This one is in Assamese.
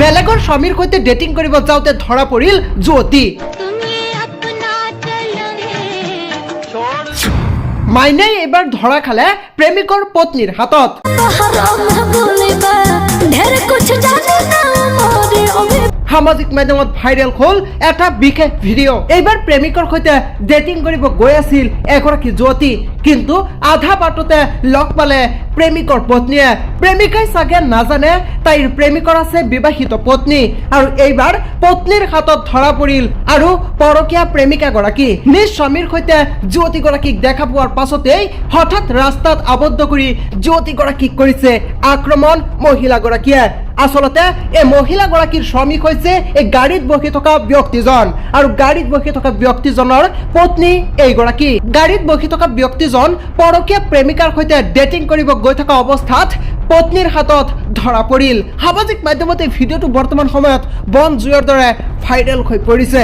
বেলেগৰ স্বামীৰ সৈতে ডেটিং কৰিব যাওঁতে ধৰা পৰিল যুৱতী। মাইনাই এইবাৰ ধৰা খালে প্ৰেমিকৰ পত্নীৰ হাতত। সামাজিক মাধ্যমত ভাইৰেল হ'ল এটা বিশেষ ভিডিঅ'। এইবাৰ প্ৰেমিকৰ সৈতে ডেটিং কৰিব গৈ আছিল এগৰাকী যুৱতী, কিন্তু আধা বাটতে লগ পালে প্ৰেমিকৰ পত্নীয়ে। প্ৰেমিকাই চাগে নাজানে তাইৰ প্ৰেমিকৰ আছে বিবাহিত পত্নী, আৰু এইবাৰ পত্নীৰ হাতত ধৰা পৰিল আৰু পৰকীয়া প্ৰেমিকাগৰাকী। নিজ স্বামীৰ সৈতে যুৱতীগৰাকীক দেখা পোৱাৰ পাছতেই হঠাৎ ৰাস্তাত আবদ্ধ কৰি যুৱতীগৰাকীক কৰিছে আক্ৰমণ মহিলাগৰাকীয়ে। আচলতে এই মহিলাগৰাকীৰ স্বামী হৈছে এই গাড়ীত বহি থকা ব্যক্তিজন, আৰু গাড়ীত বহি থকা ব্যক্তিজনৰ পত্নী এইগৰাকী। গাড়ীত বহি থকা ব্যক্তিজন পৰকীয়া প্ৰেমিকাৰ সৈতে ডেটিং কৰিব গৈ থকা অৱস্থাত পত্নীৰ হাতত ধৰা পৰিল। সামাজিক মাধ্যমত এই ভিডিঅ'টো বৰ্তমান সময়ত বন জুইৰ দৰে ভাইৰেল হৈ পৰিছে।